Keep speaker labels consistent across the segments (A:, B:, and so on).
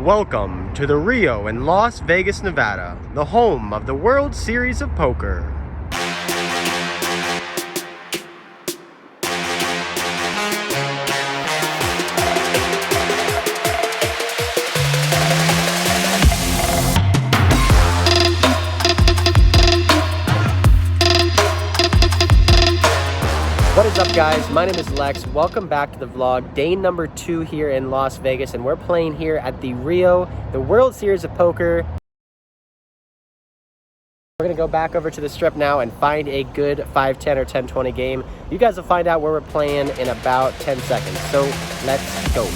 A: Welcome to the Rio in Las Vegas, Nevada, the home of the World Series of Poker. What is up, guys? My name is Lex. Welcome back to the vlog. Day number 2 here in Las Vegas, and we're playing here at the Rio, the World Series of Poker. We're gonna go back over to the strip now and find a good 5-10 or 10-20 game. You guys will find out where we're playing in about 10 seconds. So let's go.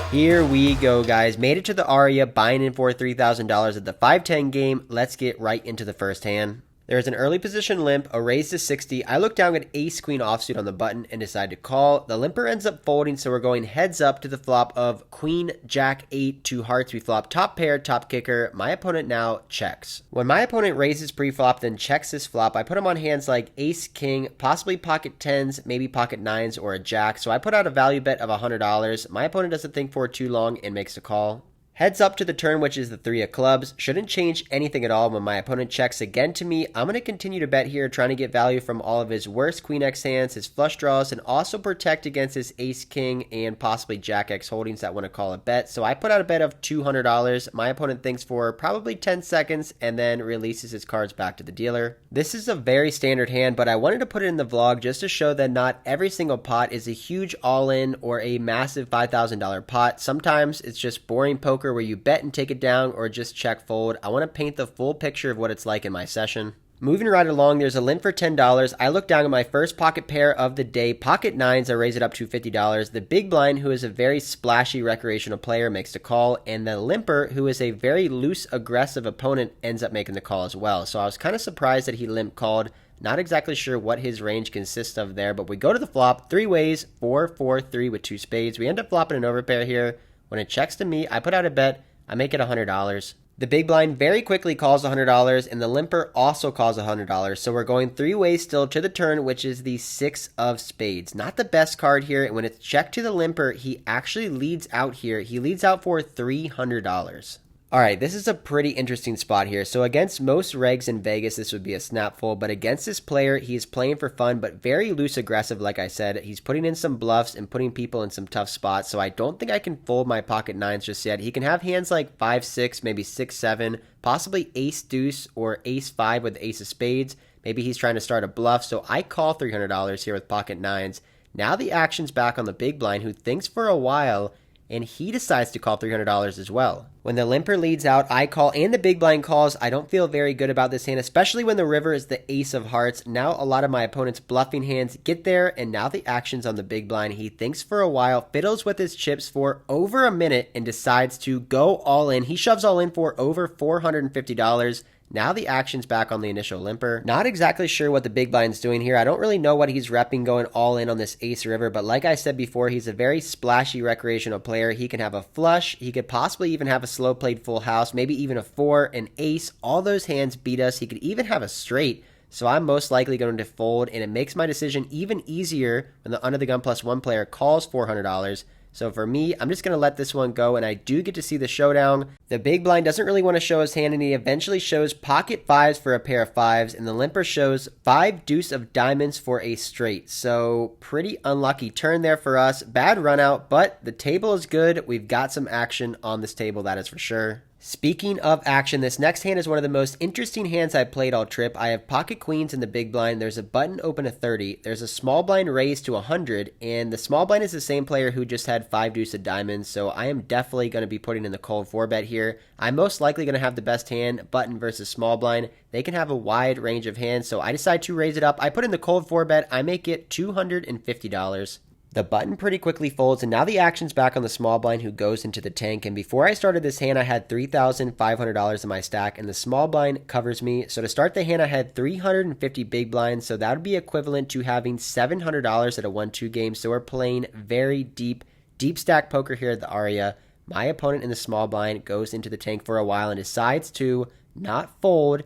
A: Here we go, guys. Made it to the Aria, buying in for $3,000 at the 5-10 game. Let's get right into the first hand. There's an early position limp, a raise to 60. I look down at ace queen offsuit on the button and decide to call. The limper ends up folding, so we're going heads up to the flop of queen jack 8 to hearts. We flop top pair, top kicker. My opponent now checks. When my opponent raises pre-flop, then checks this flop, I put him on hands like ace king, possibly pocket 10s, maybe pocket 9s, or a jack. So I put out a value bet of $100. My opponent doesn't think for too long and makes a call. Heads up to the turn, which is the 3 of clubs. Shouldn't change anything at all when my opponent checks again to me. I'm going to continue to bet here, trying to get value from all of his worst queen x hands, his flush draws, and also protect against his ace king and possibly jack x holdings that want to call a bet. So I put out a bet of $200. My opponent thinks for probably 10 seconds and then releases his cards back to the dealer. This is a very standard hand, but I wanted to put it in the vlog just to show that not every single pot is a huge all-in or a massive $5,000 pot. Sometimes it's just boring poker where you bet and take it down or just check fold. I want to paint the full picture of what it's like in my session. Moving right along, there's a limp for $10. I look down at my first pocket pair of the day, pocket 9s. I raise it up to $50. The big blind, who is a very splashy recreational player, makes the call, and the limper, who is a very loose, aggressive opponent, ends up making the call as well. So I was kind of surprised that he limp called. Not exactly sure what his range consists of there, but we go to the flop 3 ways, 4, 4, 3 with 2 spades. We end up flopping an overpair here. When it checks to me, I put out a bet. I make it $100. The big blind very quickly calls $100, and the limper also calls $100. So we're going 3 ways still to the turn, which is the 6 of spades. Not the best card here, and when it's checked to the limper, he actually leads out here. He leads out for $300. Alright, this is a pretty interesting spot here. So against most regs in Vegas, this would be a snap fold, but against this player, he is playing for fun, but very loose aggressive, like I said. He's putting in some bluffs and putting people in some tough spots, so I don't think I can fold my pocket 9s just yet. He can have hands like 5, 6, maybe 6, 7, possibly ace deuce or ace 5 with ace of spades. Maybe he's trying to start a bluff, so I call $300 here with pocket 9s. Now the action's back on the big blind, who thinks for a while, and he decides to call $300 as well. When the limper leads out, I call and the big blind calls. I don't feel very good about this hand, especially when the river is the ace of hearts. Now a lot of my opponent's bluffing hands get there, and now the action's on the big blind. He thinks for a while, fiddles with his chips for over a minute, and decides to go all in. He shoves all in for over $450. Now the action's back on the initial limper. Not exactly sure what the big blind's doing here. I don't really know what he's repping going all in on this ace river, but like I said before, he's a very splashy recreational player. He can have a flush. He could possibly even have a slow played full house, maybe even a 4, an ace. All those hands beat us. He could even have a straight. So I'm most likely going to fold, and it makes my decision even easier when the under the gun +1 player calls $400. So for me, I'm just going to let this one go, and I do get to see the showdown. The big blind doesn't really want to show his hand, and he eventually shows pocket 5s for a pair of 5s, and the limper shows 5 deuce of diamonds for a straight. So pretty unlucky turn there for us. Bad run out, but the table is good. We've got some action on this table, that is for sure. Speaking of action, this next hand is one of the most interesting hands I've played all trip. I have pocket queens in the big blind. There's a button open to 30. There's a small blind raised to 100, and the small blind is the same player who just had 5 deuce of diamonds, so I am definitely going to be putting in the cold 4 bet here. I'm most likely going to have the best hand, button versus small blind. They can have a wide range of hands, so I decide to raise it up. I put in the cold 4 bet. I make it $250. The button pretty quickly folds, and now the action's back on the small blind, who goes into the tank. And before I started this hand, I had $3,500 in my stack, and the small blind covers me. So to start the hand, I had 350 big blinds, so that would be equivalent to having $700 at a 1-2 game. So we're playing very deep stack poker here at the Aria. My opponent in the small blind goes into the tank for a while and decides to not fold,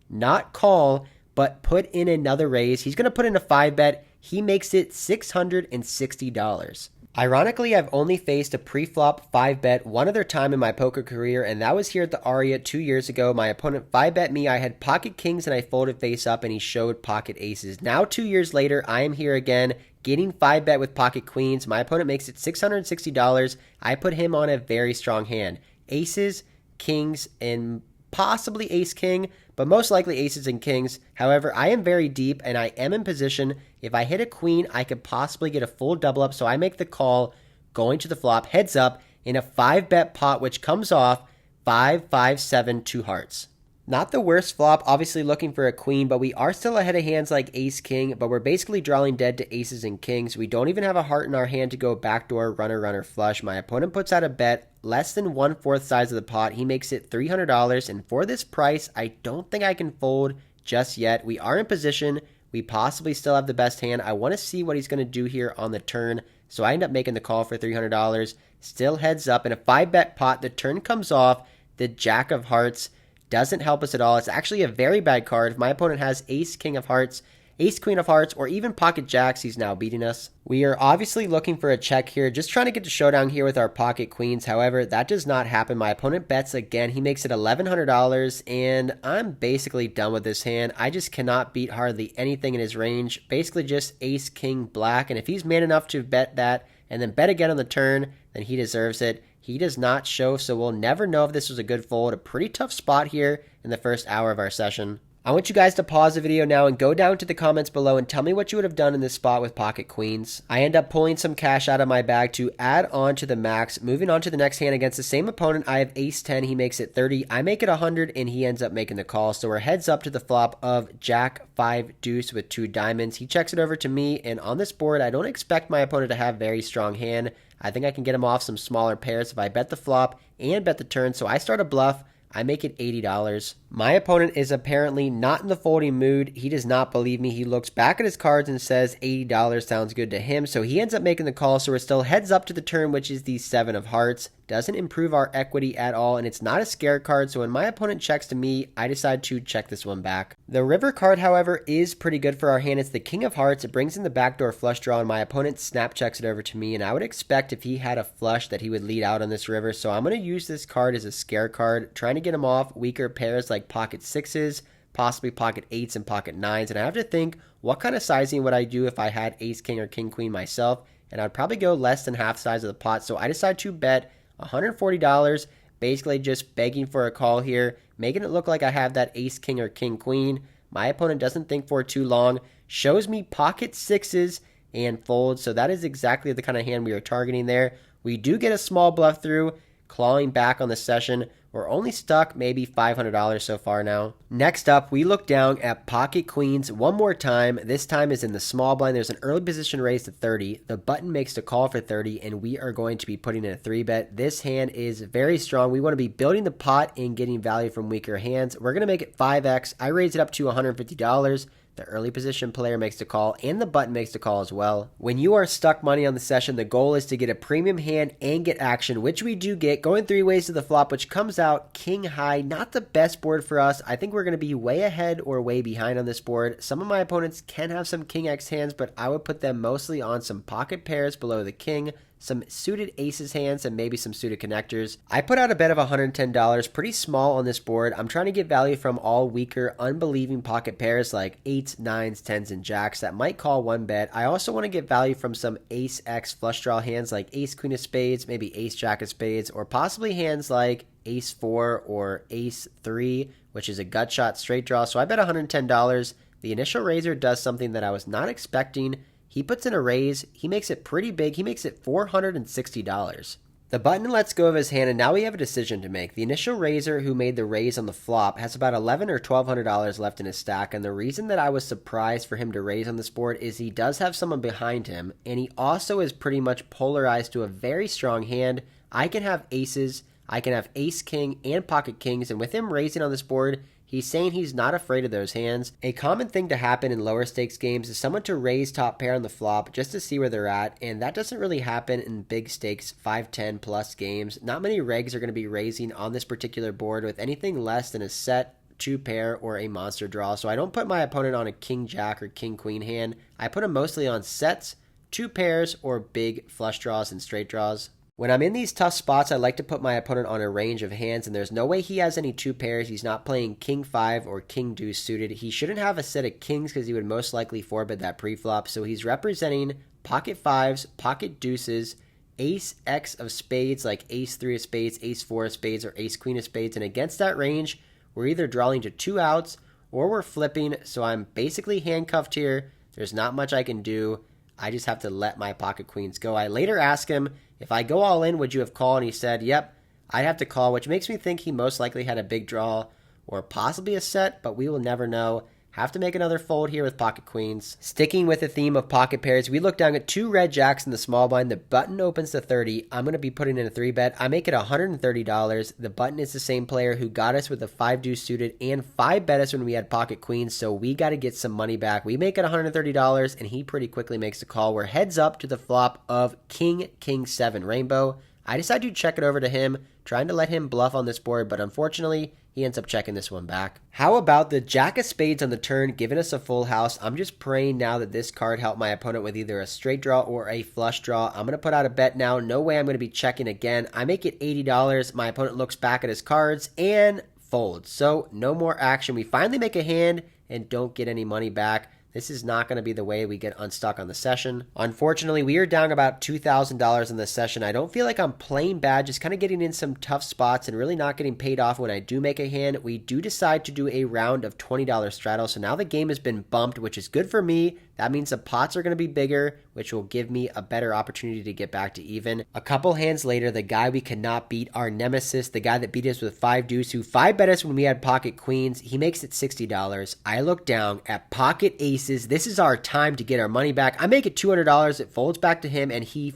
A: not call, but put in another raise. He's going to put in a 5-bet. He makes it $660. Ironically, I've only faced a pre-flop 5-bet one other time in my poker career, and that was here at the Aria 2 years ago. My opponent 5-bet me. I had pocket kings and I folded face up, and he showed pocket aces. Now 2 years later, I am here again, getting 5-bet with pocket queens. My opponent makes it $660. I put him on a very strong hand. Aces, kings, and possibly ace-king, but most likely aces and kings. However, I am very deep, and I am in position. If I hit a queen, I could possibly get a full double up, so I make the call, going to the flop, heads up, in a 5-bet pot, which comes off 5, 5, 7, 2 hearts. Not the worst flop, obviously looking for a queen, but we are still ahead of hands like ace-king, but we're basically drawing dead to aces and kings. We don't even have a heart in our hand to go backdoor, runner, flush. My opponent puts out a bet, less than 1/4 size of the pot. He makes it $300, and for this price, I don't think I can fold just yet. We are in position. We possibly still have the best hand. I want to see what he's going to do here on the turn, so I end up making the call for $300. Still heads up in a 5-bet pot. The turn comes off. The jack of hearts doesn't help us at all. It's actually a very bad card. If my opponent has ace, king of hearts, ace, queen of hearts, or even pocket jacks, he's now beating us. We are obviously looking for a check here, just trying to get to showdown here with our pocket queens. However, that does not happen. My opponent bets again. He makes it $1,100, and I'm basically done with this hand. I just cannot beat hardly anything in his range. Basically just ace, king, black, and if he's man enough to bet that and then bet again on the turn, then he deserves it. He does not show, so we'll never know if this was a good fold. A pretty tough spot here in the first hour of our session. I want you guys to pause the video now and go down to the comments below and tell me what you would have done in this spot with pocket queens. I end up pulling some cash out of my bag to add on to the max. Moving on to the next hand against the same opponent, I have ace 10. He makes it 30. I make it 100, and he ends up making the call. So we're heads up to the flop of jack 5 deuce with 2 diamonds. He checks it over to me, and on this board, I don't expect my opponent to have very strong hand. I think I can get him off some smaller pairs if I bet the flop and bet the turn. So I start a bluff. I make it $80. My opponent is apparently not in the folding mood. He does not believe me. He looks back at his cards and says $80 sounds good to him. So he ends up making the call. So we're still heads up to the turn, which is the 7 of hearts. Doesn't improve our equity at all, and it's not a scare card. So when my opponent checks to me, I decide to check this one back. The river card, however, is pretty good for our hand. It's the king of hearts. It brings in the backdoor flush draw, and my opponent snap checks it over to me. And I would expect if he had a flush that he would lead out on this river. So I'm going to use this card as a scare card, trying to get him off weaker pairs like pocket sixes, possibly pocket eights and pocket nines. And I have to think, what kind of sizing would I do if I had ace, king, or king, queen myself? And I'd probably go less than half size of the pot. So I decide to bet $140, basically just begging for a call here, making it look like I have that ace, king, or king, queen. My opponent doesn't think for too long, shows me pocket sixes and folds. So that is exactly the kind of hand we are targeting there. We do get a small bluff through, clawing back on the session. We're only stuck maybe $500 so far now. Next up, we look down at pocket queens one more time. This time is in the small blind. There's an early position raise to 30. The button makes the call for 30, and we are going to be putting in a 3-bet. This hand is very strong. We want to be building the pot and getting value from weaker hands. We're going to make it 5x. I raise it up to $150. The early position player makes the call, and the button makes the call as well. When you are stuck money on the session, the goal is to get a premium hand and get action, which we do get, going 3 ways to the flop, which comes out king high. Not the best board for us. I think we're going to be way ahead or way behind on this board. Some of my opponents can have some king X hands, but I would put them mostly on some pocket pairs below the king, some suited aces hands, and maybe some suited connectors. I put out a bet of $110, pretty small on this board. I'm trying to get value from all weaker, unbelieving pocket pairs like 8s, 9s, 10s, and jacks that might call 1 bet. I also want to get value from some ace X flush draw hands like ace queen of spades, maybe ace jack of spades, or possibly hands like ace 4 or ace 3, which is a gut shot straight draw. So I bet $110. The initial raiser does something that I was not expecting. He puts in a raise. He makes it pretty big. He makes it $460. The button lets go of his hand, and now we have a decision to make. The initial raiser who made the raise on the flop has about $1,100 or $1,200 left in his stack, and the reason that I was surprised for him to raise on this board is he does have someone behind him, and he also is pretty much polarized to a very strong hand. I can have aces, I can have ace king and pocket kings, and with him raising on this board, he's saying he's not afraid of those hands. A common thing to happen in lower stakes games is someone to raise top pair on the flop just to see where they're at, and that doesn't really happen in big stakes 5-10 plus games. Not many regs are going to be raising on this particular board with anything less than a set two pair, or a monster draw. So I don't put my opponent on a king jack or king queen hand. I put him mostly on sets, two pairs, or big flush draws and straight draws. When I'm in these tough spots, I like to put my opponent on a range of hands, and there's no way he has any two pairs. He's not playing king 5 or king deuce suited. He shouldn't have a set of kings because he would most likely 4-bet that preflop. So he's representing pocket 5s, pocket deuces, ace X of spades like ace 3 of spades, ace 4 of spades, or ace queen of spades. And against that range, we're either drawing to 2 outs or we're flipping. So I'm basically handcuffed here. There's not much I can do. I just have to let my pocket queens go. I later asked him, if I go all in, would you have called? And he said, yep, I'd have to call, which makes me think he most likely had a big draw or possibly a set, but we will never know. Have to make another fold here with pocket queens. Sticking with the theme of pocket pairs, we look down at 2 red jacks in the small blind. The button opens to 30. I'm going to be putting in a 3-bet. I make it $130. The button is the same player who got us with the 5 deuce suited and 5-bet us when we had pocket queens, so we got to get some money back. We make it $130, and he pretty quickly makes a call. We're heads up to the flop of king 7 rainbow. I decide to check it over to him, trying to let him bluff on this board, but unfortunately, he ends up checking this one back. How about the jack of spades on the turn, giving us a full house? I'm just praying now that this card helped my opponent with either a straight draw or a flush draw. I'm going to put out a bet now. No way I'm going to be checking again. I make it $80. My opponent looks back at his cards and folds. So no more action. We finally make a hand and don't get any money back. This is not going to be the way we get unstuck on the session. Unfortunately, we are down about $2,000 in the session. I don't feel like I'm playing bad, just kind of getting in some tough spots and really not getting paid off when I do make a hand. We do decide to do a round of $20 straddle, so now the game has been bumped, which is good for me. That means the pots are going to be bigger, which will give me a better opportunity to get back to even. A couple hands later, the guy we cannot beat, our nemesis, the guy that beat us with 5 deuce, who 5-bet us when we had pocket queens, he makes it $60. I look down at pocket aces. This is our time to get our money back. I make it $200. It folds back to him, and he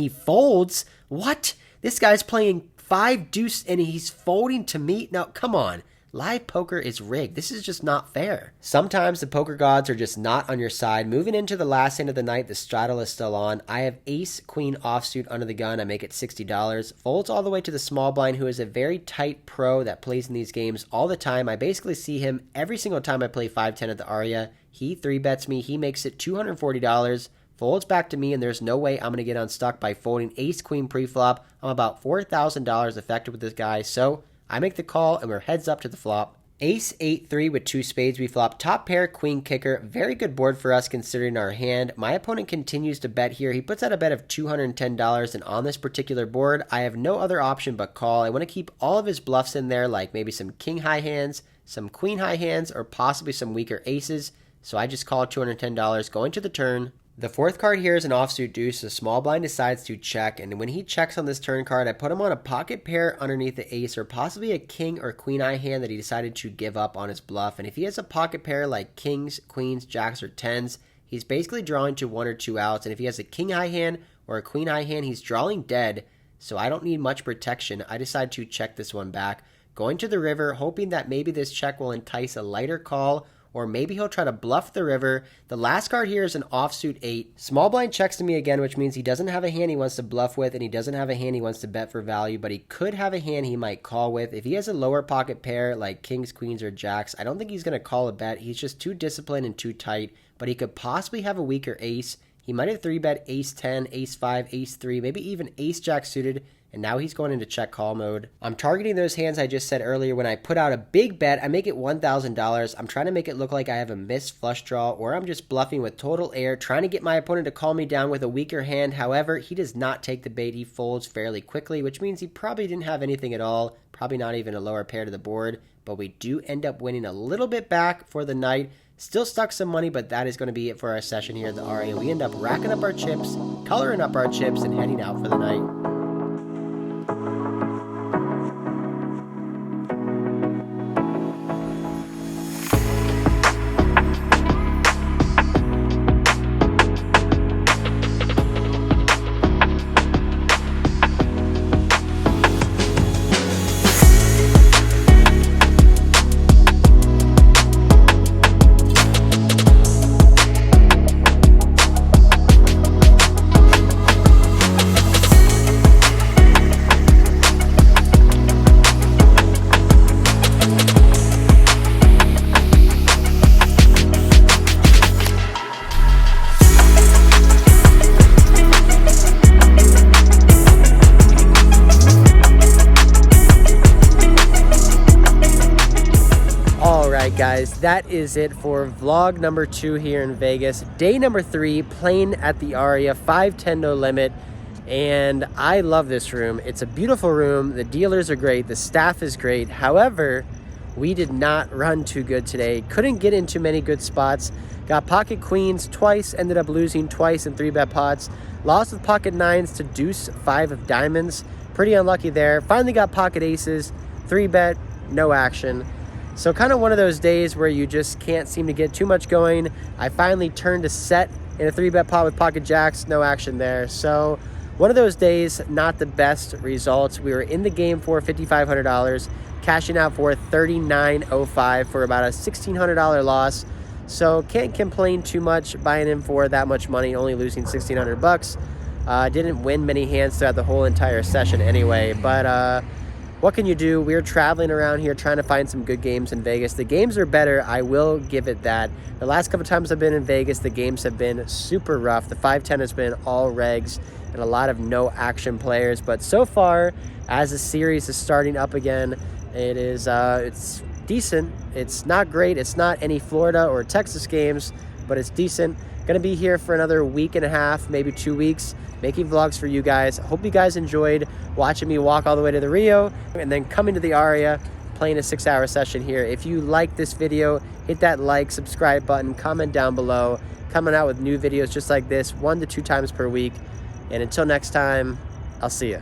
A: folds. What? This guy's playing 5 deuce, and he's folding to me. Now, come on. Live poker is rigged. This is just not fair. Sometimes the poker gods are just not on your side. Moving into the last hand of the night, the straddle is still on. I have ace queen offsuit under the gun. I make it $60. Folds all the way to the small blind, who is a very tight pro that plays in these games all the time. I basically see him every single time I play 5-10 at the Aria. He 3-bets me. He makes it $240. Folds back to me, and there's no way I'm going to get unstuck by folding ace queen preflop. I'm about $4,000 effective with this guy, so I make the call, and we're heads up to the flop. Ace 8-3 with 2 spades. We flop top pair, queen kicker. Very good board for us considering our hand. My opponent continues to bet here. He puts out a bet of $210, and on this particular board, I have no other option but call. I want to keep all of his bluffs in there, like maybe some king high hands, some queen high hands, or possibly some weaker aces. So I just call $210 going to the turn. The fourth card here is an offsuit deuce. The small blind decides to check, and when he checks on this turn card, I put him on a pocket pair underneath the ace, or possibly a king or queen eye hand that he decided to give up on his bluff. And if he has a pocket pair like kings, queens, jacks, or tens, he's basically drawing to 1 or 2 outs. And if he has a king eye hand or a queen eye hand, he's drawing dead. So I don't need much protection. I decide to check this one back, going to the river, hoping that maybe this check will entice a lighter call, or maybe he'll try to bluff the river. The last card here is an offsuit 8. Small blind checks to me again, which means he doesn't have a hand he wants to bluff with, and he doesn't have a hand he wants to bet for value, but he could have a hand he might call with. If he has a lower pocket pair like kings, queens, or jacks, I don't think he's going to call a bet. He's just too disciplined and too tight, but he could possibly have a weaker ace. He might have 3-bet ace 10, ace 5, ace 3, maybe even ace jack suited, and now he's going into check call mode. I'm targeting those hands I just said earlier. When I put out a big bet, I make it $1,000. I'm trying to make it look like I have a missed flush draw, or I'm just bluffing with total air, trying to get my opponent to calm me down with a weaker hand. However, he does not take the bait. He folds fairly quickly, which means he probably didn't have anything at all, probably not even a lower pair to the board, but we do end up winning a little bit back for the night. Still stuck some money, but that is going to be it for our session here at the Aria. We end up racking up our chips, coloring up our chips, and heading out for the night. guys, that is it for vlog number 2 here in Vegas. Day number 3, playing at the Aria, 5-10 no limit. And I love this room. It's a beautiful room. The dealers are great. The staff is great. However, we did not run too good today. Couldn't get into many good spots. Got pocket queens twice, ended up losing twice in 3-bet pots. Lost with pocket nines to deuce 5 of diamonds. Pretty unlucky there. Finally got pocket aces, 3-bet, no action. So kind of one of those days where you just can't seem to get too much going. I finally turned a set in a 3-bet pot with pocket jacks, no action there. So one of those days, not the best results. We were in the game for $5,500, cashing out for $39.05 for about a $1,600 loss. So can't complain too much buying in for that much money, only losing $1,600. Didn't win many hands throughout the whole entire session anyway, but what can you do? We're traveling around here trying to find some good games in Vegas. The games are better, I will give it that. The last couple times I've been in Vegas, the games have been super rough. The 5-10 has been all regs and a lot of no action players, but so far as the series is starting up again, it is it's decent. It's not great. It's not any Florida or Texas games, but it's decent. Gonna be here for another week and a half, maybe 2 weeks, making vlogs for you guys. Hope you guys enjoyed watching me walk all the way to the Rio and then coming to the Aria, playing a 6-hour session here. If you like this video, hit that like, subscribe button, comment down below. Coming out with new videos just like this 1 to 2 times per week. And until next time, I'll see ya.